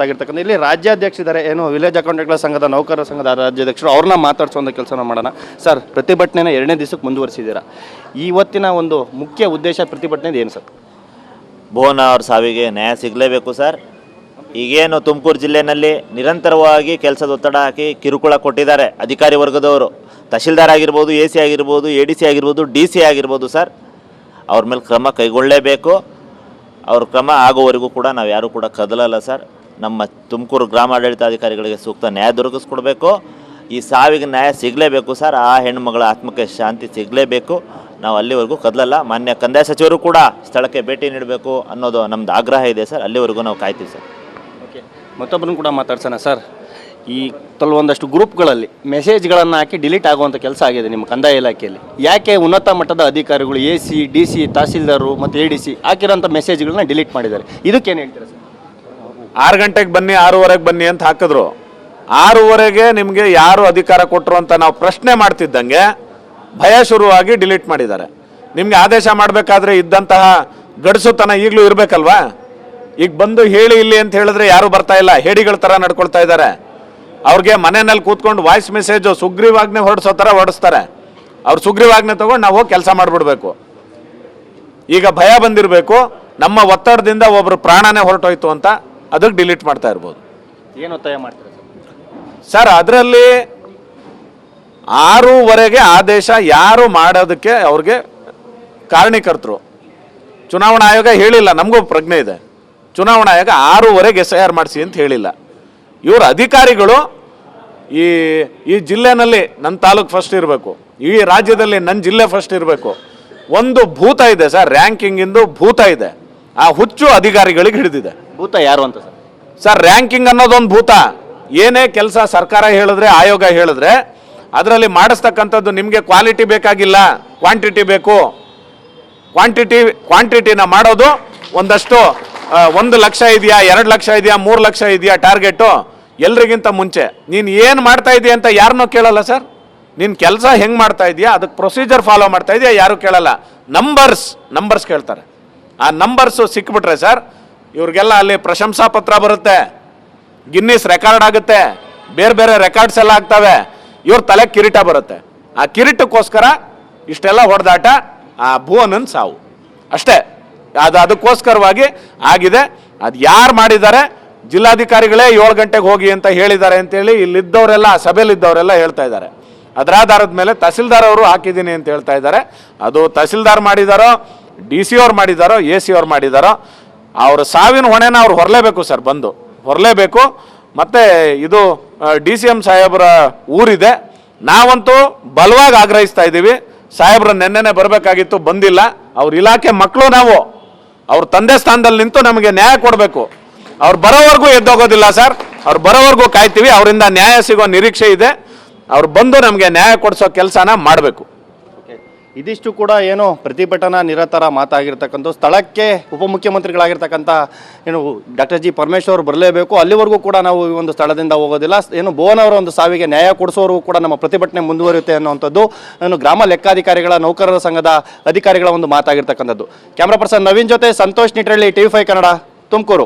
ಆಗಿರ್ತಕ್ಕಂಥ ಇಲ್ಲಿ ರಾಜ್ಯಾಧ್ಯಕ್ಷರಿದ್ದಾರೆ, ಏನು ವಿಲೇಜ್ ಅಕೌಂಟೆಂಟ್ಗಳ ಸಂಘದ ನೌಕರರ ಸಂಘದ ರಾಜ್ಯಾಧ್ಯಕ್ಷರು, ಅವ್ರನ್ನ ಮಾತಾಡ್ಸೋಂಥ ಕೆಲಸನ ಮಾಡೋಣ. ಸರ್, ಪ್ರತಿಭಟನೆನ 2ನೇ ದಿವಸಕ್ಕೆ ಮುಂದುವರಿಸಿದ್ದೀರಾ. ಇವತ್ತಿನ ಒಂದು ಮುಖ್ಯ ಉದ್ದೇಶ ಪ್ರತಿಭಟನೆ ಏನು ಸರ್? ಭುವನ ಅವ್ರ ಸಾವಿಗೆ ನ್ಯಾಯ ಸಿಗಲೇಬೇಕು ಸರ್. ಈಗೇನು ತುಮಕೂರು ಜಿಲ್ಲೆಯಲ್ಲಿ ನಿರಂತರವಾಗಿ ಕೆಲಸದ ಒತ್ತಡ ಹಾಕಿ ಕಿರುಕುಳ ಕೊಟ್ಟಿದ್ದಾರೆ ಅಧಿಕಾರಿ ವರ್ಗದವರು. ತಹಶೀಲ್ದಾರ್ ಆಗಿರ್ಬೋದು, ಎ ಸಿ ಆಗಿರ್ಬೋದು, ಎ ಡಿ ಸಿ ಆಗಿರ್ಬೋದು, ಡಿ ಸಿ ಆಗಿರ್ಬೋದು ಸರ್. ಅವ್ರ ಮೇಲೆ ಕ್ರಮ ಕೈಗೊಳ್ಳಲೇಬೇಕು. ಅವ್ರ ಕ್ರಮ ಆಗೋವರೆಗೂ ಕೂಡ ನಾವು ಯಾರೂ ಕೂಡ ಕದಲಲ್ಲ ಸರ್. ನಮ್ಮ ತುಮಕೂರು ಗ್ರಾಮಾಡಳಿತಾಧಿಕಾರಿಗಳಿಗೆ ಸೂಕ್ತ ನ್ಯಾಯ ದೊರಕಿಸ್ಕೊಡ್ಬೇಕು. ಈ ಸಾವಿಗೆ ನ್ಯಾಯ ಸಿಗಲೇಬೇಕು ಸರ್. ಆ ಹೆಣ್ಣುಮಗಳ ಆತ್ಮಕ್ಕೆ ಶಾಂತಿ ಸಿಗಲೇಬೇಕು. ನಾವು ಅಲ್ಲಿವರೆಗೂ ಕದಲಲ್ಲ. ಮಾನ್ಯ ಕಂದಾಯ ಸಚಿವರು ಕೂಡ ಸ್ಥಳಕ್ಕೆ ಭೇಟಿ ನೀಡಬೇಕು ಅನ್ನೋದು ನಮ್ಮದು ಆಗ್ರಹ ಇದೆ ಸರ್. ಅಲ್ಲಿವರೆಗೂ ನಾವು ಕಾಯ್ತೀವಿ ಸರ್. ಓಕೆ, ಮತ್ತೊಬ್ಬರನ್ನು ಕೂಡ ಮಾತಾಡ್ಸೋಣ ಸರ್. ಈ ಕೆಲವೊಂದಷ್ಟು ಗ್ರೂಪ್ಗಳಲ್ಲಿ ಮೆಸೇಜ್ಗಳನ್ನು ಹಾಕಿ ಡಿಲೀಟ್ ಆಗುವಂಥ ಕೆಲಸ ಆಗಿದೆ ನಿಮ್ಮ ಕಂದಾಯ ಇಲಾಖೆಯಲ್ಲಿ. ಯಾಕೆ ಉನ್ನತ ಮಟ್ಟದ ಅಧಿಕಾರಿಗಳು A C, D C, tahsildar ಮತ್ತು ಎ ಡಿ ಸಿ ಹಾಕಿರೋಂಥ ಮೆಸೇಜ್ಗಳನ್ನ ಡಿಲೀಟ್ ಮಾಡಿದ್ದಾರೆ? ಇದಕ್ಕೇನು ಹೇಳ್ತೀರಾ ಸರ್? 6 ಗಂಟೆಗೆ ಬನ್ನಿ, 6:15ಗೆ ಬನ್ನಿ ಅಂತ ಹಾಕಿದ್ರು. 6:15ಗೆ ನಿಮಗೆ ಯಾರು ಅಧಿಕಾರ ಕೊಟ್ಟರು ಅಂತ ನಾವು ಪ್ರಶ್ನೆ ಮಾಡ್ತಿದ್ದಂಗೆ ಭಯ ಶುರುವಾಗಿ ಡಿಲೀಟ್ ಮಾಡಿದ್ದಾರೆ. ನಿಮಗೆ ಆದೇಶ ಮಾಡಬೇಕಾದ್ರೆ ಇದ್ದಂತಹ ಗಡಿಸುತನ ಈಗಲೂ ಇರಬೇಕಲ್ವಾ? ಈಗ ಬಂದು ಹೇಳಿ ಇಲ್ಲಿ ಅಂತ ಹೇಳಿದ್ರೆ ಯಾರು ಬರ್ತಾ ಇಲ್ಲ, ಹೇಡಿಗಳ ಥರ ನಡ್ಕೊಳ್ತಾ ಇದ್ದಾರೆ. ಅವ್ರಿಗೆ ಮನೆಯಲ್ಲಿ ಕೂತ್ಕೊಂಡು ವಾಯ್ಸ್ ಮೆಸೇಜು ಸುಗ್ರೀವಾಜ್ಞೆ ಹೊರಡಿಸೋ ಥರ ಹೊರಡಿಸ್ತಾರೆ. ಅವ್ರು ಸುಗ್ರೀವಾಜ್ಞೆ ತೊಗೊಂಡು ನಾವು ಹೋಗಿ ಕೆಲಸ ಮಾಡಿಬಿಡ್ಬೇಕು. ಈಗ ಭಯ ಬಂದಿರಬೇಕು, ನಮ್ಮ ಒತ್ತಡದಿಂದ ಒಬ್ಬರು ಪ್ರಾಣನೇ ಹೊರಟೋಯ್ತು ಅಂತ, ಅದಕ್ಕೆ ಡಿಲೀಟ್ ಮಾಡ್ತಾ ಇರ್ಬೋದು. ಏನು ಒತ್ತಾಯ ಮಾಡ್ತೀರಾ ಸರ್? ಅದರಲ್ಲಿ 6:15ಗೆ ಆದೇಶ ಯಾರು ಮಾಡೋದಕ್ಕೆ ಅವ್ರಿಗೆ ಕಾರಣೀಕರ್ತರು. ಚುನಾವಣಾ ಆಯೋಗ ಹೇಳಿಲ್ಲ, ನಮಗೂ ಪ್ರಜ್ಞೆ ಇದೆ. ಚುನಾವಣಾ ಆಯೋಗ 6:15ಗೆ SIR ಮಾಡಿಸಿ ಅಂತ ಹೇಳಿಲ್ಲ. ಇವರು ಅಧಿಕಾರಿಗಳು ಈ ಜಿಲ್ಲೆನಲ್ಲಿ ನನ್ನ ತಾಲೂಕು ಫಸ್ಟ್ ಇರಬೇಕು, ಈ ರಾಜ್ಯದಲ್ಲಿ ನನ್ನ ಜಿಲ್ಲೆ ಫಸ್ಟ್ ಇರಬೇಕು. ಒಂದು ಭೂತ ಇದೆ ಸರ್, ರ್ಯಾಂಕಿಂಗಿಂದು ಭೂತ ಇದೆ. ಆ ಹುಚ್ಚು ಅಧಿಕಾರಿಗಳಿಗೆ ಹಿಡಿದಿದೆ. ಭೂತ ಯಾರು ಅಂತ ಸರ್? ಸರ್, ರ್ಯಾಂಕಿಂಗ್ ಅನ್ನೋದೊಂದು ಭೂತ. ಏನೇ ಕೆಲಸ ಸರ್ಕಾರ ಹೇಳಿದ್ರೆ, ಆಯೋಗ ಹೇಳಿದ್ರೆ ಅದರಲ್ಲಿ ಮಾಡಿಸ್ತಕ್ಕಂಥದ್ದು ನಿಮಗೆ ಕ್ವಾಲಿಟಿ ಬೇಕಾಗಿಲ್ಲ, ಕ್ವಾಂಟಿಟಿ ಬೇಕು. ಕ್ವಾಂಟಿಟಿನ ಮಾಡೋದು ಒಂದಷ್ಟು 1 ಲಕ್ಷ ಇದೆಯಾ, 2 ಲಕ್ಷ ಇದೆಯಾ, 3 ಲಕ್ಷ ಇದೆಯಾ ಟಾರ್ಗೆಟು, ಎಲ್ರಿಗಿಂತ ಮುಂಚೆ ನೀನು ಏನು ಮಾಡ್ತಾ ಇದೆಯಾ ಅಂತ ಯಾರನ್ನೂ ಕೇಳಲ್ಲ ಸರ್. ನೀನು ಕೆಲಸ ಹೆಂಗೆ ಮಾಡ್ತಾ ಇದೆಯಾ, ಅದಕ್ಕೆ ಪ್ರೊಸೀಜರ್ ಫಾಲೋ ಮಾಡ್ತಾ ಇದೆಯಾ, ಯಾರೂ ಕೇಳಲ್ಲ. ನಂಬರ್ಸ್ ಕೇಳ್ತಾರೆ. ಆ ನಂಬರ್ಸು ಸಿಕ್ಬಿಟ್ರೆ ಸರ್, ಇವ್ರಿಗೆಲ್ಲ ಅಲ್ಲಿ ಪ್ರಶಂಸಾ ಪತ್ರ ಬರುತ್ತೆ, ಗಿನ್ನಿಸ್ ರೆಕಾರ್ಡ್ ಆಗುತ್ತೆ, ಬೇರೆ ಬೇರೆ ರೆಕಾರ್ಡ್ಸ್ ಎಲ್ಲ ಆಗ್ತವೆ. ಇವ್ರ ತಲೆ ಕಿರೀಟ ಬರುತ್ತೆ. ಆ ಕಿರೀಟಕ್ಕೋಸ್ಕರ ಇಷ್ಟೆಲ್ಲ ಹೊಡೆದಾಟ, ಆ ಭುವನನ್ ಸಾವು ಅಷ್ಟೇ. ಅದಕ್ಕೋಸ್ಕರವಾಗಿ ಆಗಿದೆ. ಅದು ಯಾರು ಮಾಡಿದ್ದಾರೆ? ಜಿಲ್ಲಾಧಿಕಾರಿಗಳೇ 7 ಗಂಟೆಗೆ ಹೋಗಿ ಅಂತ ಹೇಳಿದ್ದಾರೆ ಅಂತೇಳಿ ಇಲ್ಲಿದ್ದವರೆಲ್ಲ, ಸಭೆಯಲ್ಲಿದ್ದವರೆಲ್ಲ ಹೇಳ್ತಾ ಇದ್ದಾರೆ. ಅದರ ಆಧಾರದ ಮೇಲೆ ತಹಸೀಲ್ದಾರ್ ಅವರು ಹಾಕಿದ್ದೀನಿ ಅಂತ ಹೇಳ್ತಾ ಇದ್ದಾರೆ. ಅದು ತಹಸೀಲ್ದಾರ್ ಮಾಡಿದಾರೋ, ಡಿ ಸಿ ಅವ್ರು ಮಾಡಿದಾರೋ, ಎ ಸಿ ಅವ್ರು ಮಾಡಿದಾರೋ, ಅವ್ರ ಸಾವಿನ ಹೊಣೆನ ಅವ್ರು ಹೊರಲೇಬೇಕು ಸರ್, ಬಂದು ಹೊರಲೇಬೇಕು. ಮತ್ತು ಇದು DCM ಸಾಹೇಬ್ರ ಊರಿದೆ. ನಾವಂತೂ ಬಲವಾಗಿ ಆಗ್ರಹಿಸ್ತಾ ಇದ್ದೀವಿ. ಸಾಹೇಬ್ರ ನೆನ್ನೆನೆ ಬರಬೇಕಾಗಿತ್ತು, ಬಂದಿಲ್ಲ. ಅವ್ರ ಇಲಾಖೆ ಮಕ್ಕಳು ನಾವು, ಅವ್ರ ತಂದೆ ಸ್ಥಾನದಲ್ಲಿ ನಿಂತು ನಮಗೆ ನ್ಯಾಯ ಕೊಡಬೇಕು. ಅವ್ರು ಬರೋವರೆಗೂ ಎದ್ದೋಗೋದಿಲ್ಲ ಸರ್. ಅವ್ರು ಬರೋವರೆಗೂ ಕಾಯ್ತೀವಿ. ಅವರಿಂದ ನ್ಯಾಯ ಸಿಗೋ ನಿರೀಕ್ಷೆ ಇದೆ. ಅವ್ರು ಬಂದು ನಮಗೆ ನ್ಯಾಯ ಕೊಡಿಸೋ ಕೆಲಸನ ಮಾಡಬೇಕು. ಇದಿಷ್ಟು ಕೂಡ ಏನು ಪ್ರತಿಭಟನಾ ನಿರತರ ಮಾತಾಗಿರ್ತಕ್ಕಂಥ ಸ್ಥಳಕ್ಕೆ ಉಪಮುಖ್ಯಮಂತ್ರಿಗಳಾಗಿರ್ತಕ್ಕಂಥ ಏನು ಡಾಕ್ಟರ್ ಜಿ ಪರಮೇಶ್ವರ್ ಬರಲೇಬೇಕು, ಅಲ್ಲಿವರೆಗೂ ಕೂಡ ನಾವು ಈ ಒಂದು ಸ್ಥಳದಿಂದ ಹೋಗೋದಿಲ್ಲ, ಏನು ಭುವನ್ ಅವರ ಒಂದು ಸಾವಿಗೆ ನ್ಯಾಯ ಕೊಡಿಸೋವರೆಗೂ ಕೂಡ ನಮ್ಮ ಪ್ರತಿಭಟನೆ ಮುಂದುವರಿಯುತ್ತೆ ಅನ್ನುವಂಥದ್ದು ಏನು ಗ್ರಾಮ ಲೆಕ್ಕಾಧಿಕಾರಿಗಳ ನೌಕರರ ಸಂಘದ ಅಧಿಕಾರಿಗಳ ಒಂದು ಮಾತಾಗಿರ್ತಕ್ಕಂಥದ್ದು. ಕ್ಯಾಮ್ರಾ ಪರ್ಸನ್ ನವೀನ್ ಜೊತೆ ಸಂತೋಷ್ ನಿಟ್ರಳ್ಳಿ, TV5 ಕನ್ನಡ, ತುಮಕೂರು.